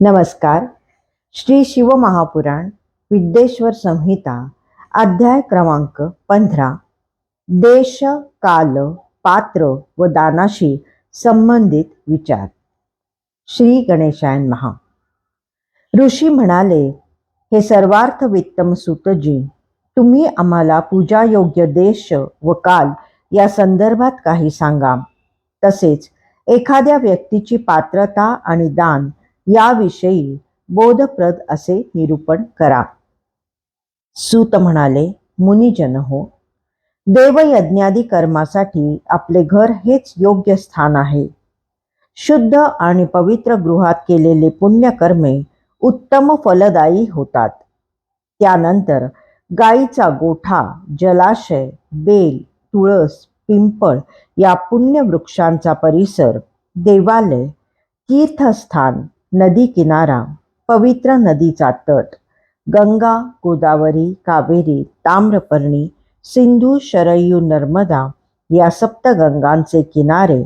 नमस्कार. श्री शिवमहापुराण विद्येश्वर संहिता अध्याय क्रमांक 15. देश, काल, पात्र व दानाशी संबंधित विचार. श्री गणेशाय नमः. ऋषी म्हणाले, हे सर्वार्थ वित्तम सुतजी, तुम्ही आम्हाला पूजायोग्य देश व काल या संदर्भात काही सांगा. तसेच एखाद्या व्यक्तीची पात्रता आणि दान याविषयी बोधप्रद असे निरूपण करा. सूत म्हणाले, मुनिजन हो, देवयज्ञादी कर्मासाठी आपले घर हेच योग्य स्थान आहे. शुद्ध आणि पवित्र गृहात केलेले पुण्यकर्मे उत्तम फलदायी होतात. त्यानंतर गायीचा गोठा, जलाशय, बेल, तुळस, पिंपळ या पुण्यवृक्षांचा परिसर, देवालय, तीर्थस्थान, नदी किनारा, पवित्र नदीचा तट, गंगा, गोदावरी, कावेरी, ताम्रपर्णी, सिंधू, शरयू, नर्मदा या सप्तगंगांचे किनारे,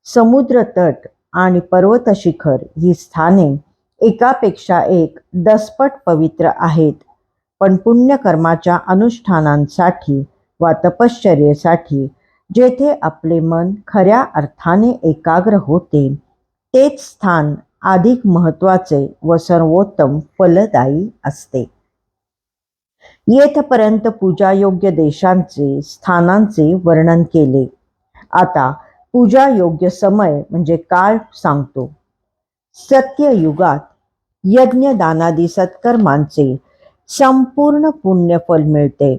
समुद्र तट आणि पर्वत शिखर ही स्थाने एकापेक्षा एक दसपट पवित्र आहेत. पण पुण्यकर्माच्या अनुष्ठानांसाठी वा तपश्चर्येसाठी जेथे आपले मन खऱ्या अर्थाने एकाग्र होते तेच स्थान अधिक महत्वाचे व सर्वोत्तम फलदायी असते. येथपर्यंत पूजायोग्य देशांचे, स्थानांचे वर्णन केले. आता पूजायोग्य समय म्हणजे काळ सांगतो. सत्ययुगात यज्ञदानादी सत्कर्मांचे संपूर्ण पुण्यफल मिळते.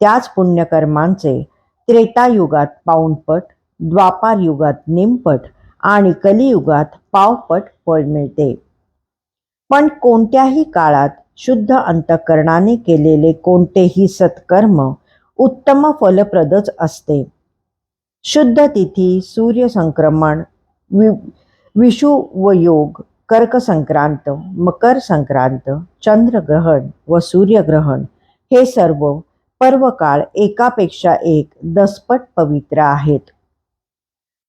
त्याच पुण्यकर्मांचे त्रेतायुगात पाऊणपट, द्वापार युगात निमपट आणि कलियुगात पावपट फळ मिळते. पण कोणत्याही काळात शुद्ध अंतःकरणाने केलेले कोणतेही सत्कर्म उत्तम फलप्रदच असते. शुद्ध तिथी, सूर्य संक्रमण, विषुवयोग, कर्क संक्रांत, मकर संक्रांत, चंद्रग्रहण व सूर्यग्रहण हे सर्व पर्वकाळ एकापेक्षा एक दसपट पवित्र आहेत.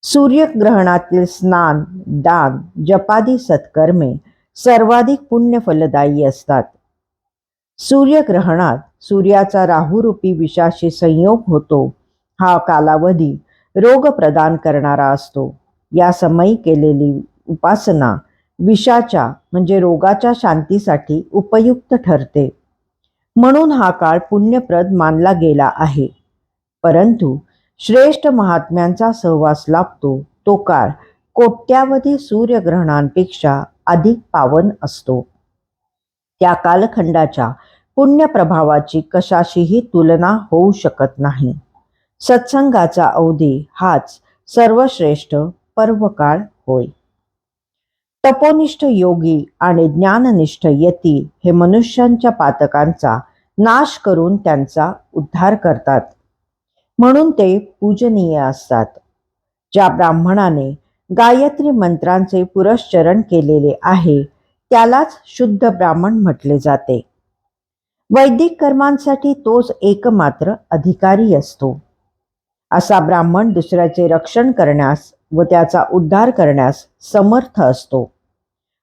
सूर्यग्रहणातील स्नान, दान, जपादी सत्कर्मे सर्वाधिक पुण्यफलदायी असतात. सूर्यग्रहणात सूर्याचा राहुरूपी विषाशी संयोग होतो. हा कालावधी रोग प्रदान करणारा असतो. या समयी केलेली उपासना विषाच्या म्हणजे रोगाच्या शांतीसाठी उपयुक्त ठरते. म्हणून हा काळ पुण्यप्रद मानला गेला आहे. परंतु श्रेष्ठ महात्म्यांचा सहवास लाभतो तो काळ कोट्यावधी सूर्यग्रहणांपेक्षा अधिक पावन असतो. त्या कालखंडाच्या पुण्यप्रभावाची कशाशीही तुलना होऊ शकत नाही. सत्संगाचा अवधी हाच सर्वश्रेष्ठ पर्वकाळ होय. तपोनिष्ठ योगी आणि ज्ञाननिष्ठ यती हे मनुष्यांच्या पातकांचा नाश करून त्यांचा उद्धार करतात. म्हणून ते पूजनीय असतात. ज्या ब्राह्मणाने गायत्री मंत्रांचे पुरश्चरण केलेले आहे त्यालाच शुद्ध ब्राह्मण म्हटले जाते. वैदिक कर्मांसाठी तोच एकमात्र अधिकारी असतो. असा ब्राह्मण दुसऱ्याचे रक्षण करण्यास व त्याचा उद्धार करण्यास समर्थ असतो.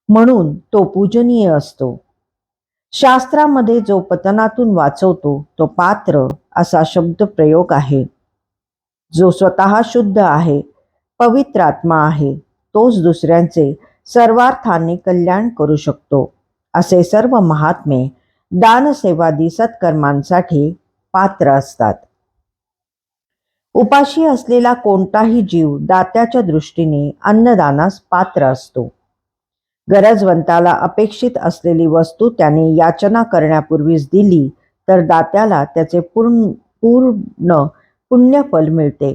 म्हणून तो पूजनीय असतो. शास्त्रामध्ये जो पतनातून वाचवतो तो पात्र असा शब्द प्रयोग आहे. जो स्वतः शुद्ध आहे, पवित्र आत्मा आहे, तोच दुसऱ्यांचे सर्वार्थाने कल्याण करू शकतो. असे सर्व महात्मे दानसेवादी सत्कर्मांसाठी पात्र असतात. उपाशी असलेला कोणताही जीव दात्याच्या दृष्टीने अन्नदानास पात्र असतो. गरजवंताला अपेक्षित असलेली वस्तू त्याने याचना करण्यापूर्वीच दिली तर दात्याला त्याचे पूर्ण पुण्यफल मिळते.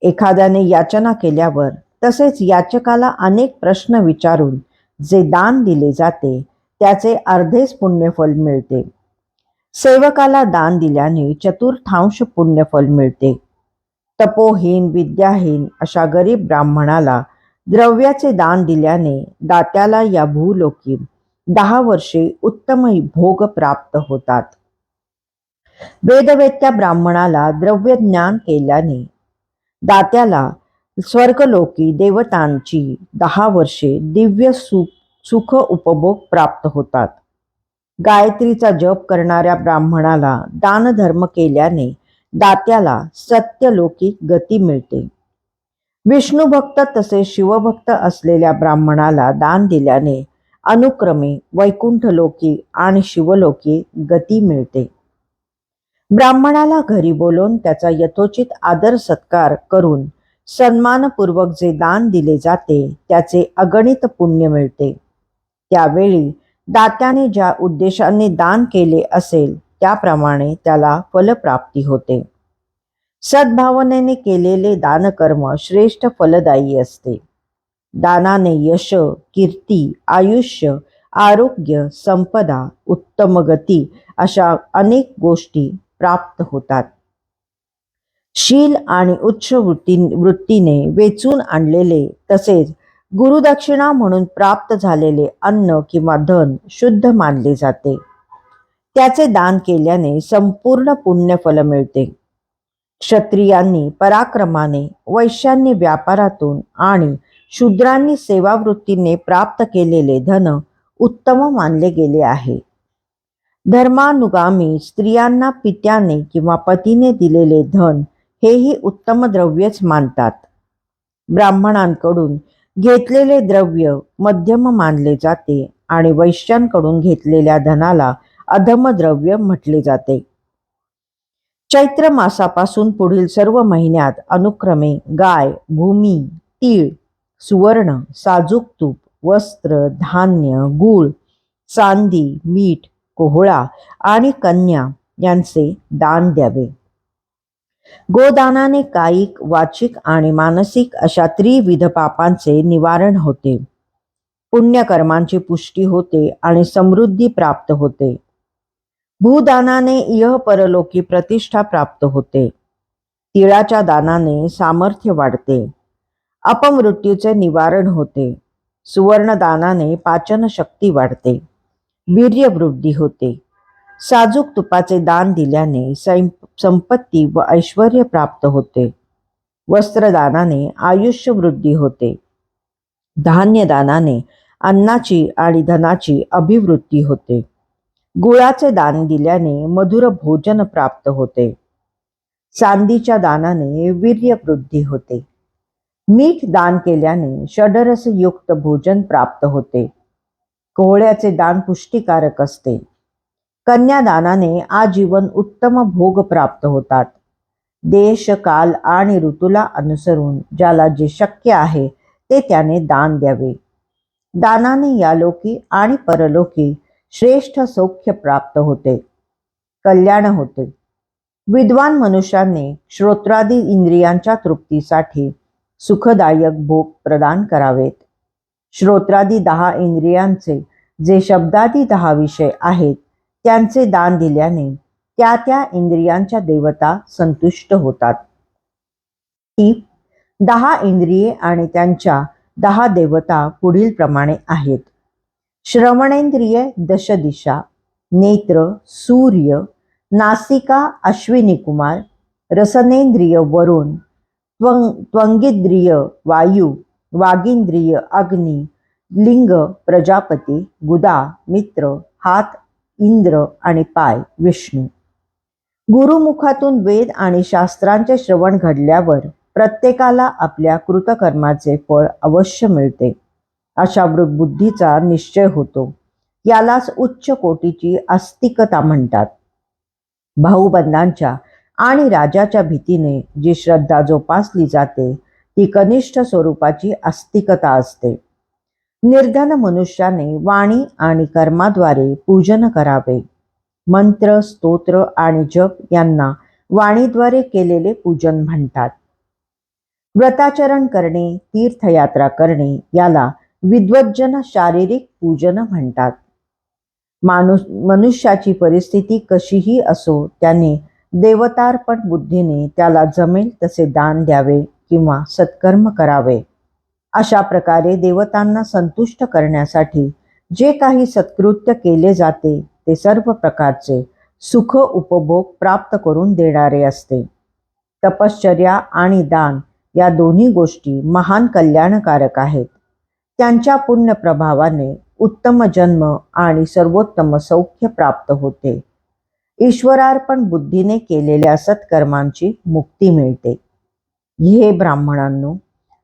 एखाद्याने याचना केल्यावर तसेच याचकाला अनेक प्रश्न विचारून जे दान दिले जाते त्याचे अर्धेच पुण्यफल मिळते. सेवकाला दान दिल्याने चतुर्थांश पुण्यफल मिळते. तपोहीन, विद्याहीन अशा गरीब ब्राह्मणाला द्रव्याचे दान दिल्याने दात्याला या भूलोकी 10 वर्षे उत्तम भोग प्राप्त होतात. वेदवेत्या ब्राह्मणाला द्रव्य ज्ञान केल्याने दात्याला स्वर्गलोकी देवतांची 10 वर्षे दिव्य सुख उपभोग प्राप्त होतात. गायत्रीचा जप करणाऱ्या ब्राह्मणाला दानधर्म केल्याने दात्याला सत्यलोकी गती मिळते. विष्णुभक्त तसेच शिवभक्त असलेल्या ब्राह्मणाला दान दिल्याने अनुक्रमे वैकुंठलोकी आणि शिवलोकी गती मिळते. ब्राह्मणाला घरी बोलवून त्याचा यथोचित आदर सत्कार करून सन्मानपूर्वक जे दान दिले जाते त्याचे अगणित पुण्य मिळते. त्यावेळी दात्याने ज्या उद्देशाने दान केले असेल त्याप्रमाणे त्याला फलप्राप्ती होते. सद्भावनेने केलेले दानकर्म श्रेष्ठ फलदायी असते. दानाने यश, कीर्ती, आयुष्य, आरोग्य, संपदा, उत्तम गती अशा अनेक गोष्टी प्राप्त होतात. शील आणि उच्च वृत्तीने वेचून आणलेले तसेच गुरुदक्षिणा म्हणून प्राप्त झालेले अन्न किंवा धन शुद्ध मानले जाते. त्याचे दान केल्याने संपूर्ण पुण्यफल मिळते. क्षत्रियांनी पराक्रमाने, वैश्यांनी व्यापारातून आणि शूद्रांनी सेवावृत्तीने प्राप्त केलेले धन उत्तम मानले गेले आहे. धर्मानुगामी स्त्रियांना पित्याने किंवा पतीने दिलेले धन हेही उत्तम द्रव्यच मानतात. ब्राह्मणांकडून घेतलेले द्रव्य मध्यम मानले जाते आणि वैश्यांकडून घेतलेल्या धनाला अधम द्रव्य म्हटले जाते. चैत्र मासापासून पुढील सर्व महिन्यात अनुक्रमे गाय, भूमी, तीळ, सुवर्ण, साजूक तूप, वस्त्र, धान्य, गूळ, चांदी, मीठ, कोहळा आणि कन्या यांचे दान द्यावे. गोदानाने कायिक, वाचिक आणि मानसिक अशा त्रिविध पापांचे निवारण होते. पुण्यकर्मांची पुष्टी होते आणि समृद्धी प्राप्त होते. भूदानाने इह परलोकी प्रतिष्ठा प्राप्त होते. तिळाच्या दानाने सामर्थ्य वाढते. अपमृत्यूचे निवारण होते. सुवर्णदानाने पाचन शक्ती वाढते. वीर्यवृद्धी होते. साजूक तुपाचे दान दिल्याने संपत्ती व ऐश्वर्य प्राप्त होते. वस्त्रदानाने आयुष्य वृद्धी होते. धान्यदानाने अन्नाची आणि धनाची अभिवृद्धी होते. गुळाचे दान दिल्याने मधुर भोजन प्राप्त होते. चांदीच्या दानाने वीर्यवृद्धी होते. मीठ दान केल्याने षडरसयुक्त भोजन प्राप्त होते. कोहळ्याचे दान पुष्टिकारक असते. कन्यादानाने आजीवन उत्तम भोग प्राप्त होतात. देश, काल आणि ऋतूला अनुसरून ज्याला जे शक्य आहे ते त्याने दान द्यावे. दानाने यालोकी आणि परलोकी श्रेष्ठ सौख्य प्राप्त होते. कल्याण होते. विद्वान मनुष्याने श्रोत्रादी इंद्रियांच्या तृप्तीसाठी सुखदायक भोग प्रदान करावेत. श्रोत्रादी 10 इंद्रियांचे जे शब्दादी 10 विषय आहेत त्यांचे दान दिल्याने त्या त्या इंद्रियांच्या देवता संतुष्ट होतात. ही 10 इंद्रिये आणि त्यांच्या 10 देवता पुढील प्रमाणे आहेत. श्रवणेंद्रिय 10 दिशा, नेत्र सूर्य, नासिका अश्विनी कुमार, रसनेंद्रिय वरुण, त्वंगिंद्रिय वायू, वागींद्रिय अग्नी, लिंग प्रजापती, गुदा मित्र, हात इंद्र आणि पाय विष्णू. गुरुमुखातून वेद आणि शास्त्रांचे श्रवण घडल्यावर प्रत्येकाला आपल्या कृतकर्माचे फळ अवश्य मिळते अशा बुद्धीचा निश्चय होतो. यालाच उच्च कोटीची आस्तिकता म्हणतात. भाऊबंधांच्या आणि राजाच्या भीतीने जी श्रद्धा जोपासली जाते ती कनिष्ठ स्वरूपाची आस्तिकता असते. निर्धन मनुष्याने वाणी आणि कर्माद्वारे पूजन करावे. मंत्र, स्तोत्र आणि जप यांना वाणीद्वारे केलेले पूजन म्हणतात. व्रताचरण करणे, तीर्थयात्रा करणे याला विद्वज्जन शारीरिक पूजन म्हणतात. मनुष्याची परिस्थिती कशीही असो त्याने देवतार्पण बुद्धीने त्याला जमेल तसे दान द्यावे किंवा सत्कर्म करावे. अशा प्रकारे देवतांना संतुष्ट करण्यासाठी जे काही सत्कृत्य केले जाते ते सर्व प्रकारचे सुख उपभोग प्राप्त करून देणारे असते. तपश्चर्या आणि दान या दोन्ही गोष्टी महान कल्याणकारक आहेत. त्यांच्या पुण्य प्रभावाने उत्तम जन्म आणि सर्वोत्तम सौख्य प्राप्त होते. ईश्वरार्पण बुद्धीने केलेल्या सत्कर्मांची मुक्ती मिळते. हे ब्राह्मणांनो,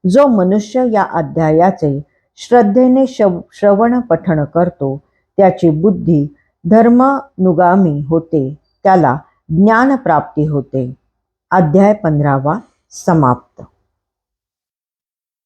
जो मनुष्य या अध्यायाचे श्रद्धेने श्रवण पठण करतो त्याची बुद्धी धर्मानुगामी होते, त्याला ज्ञान प्राप्ती होते. अध्याय 15 समाप्त.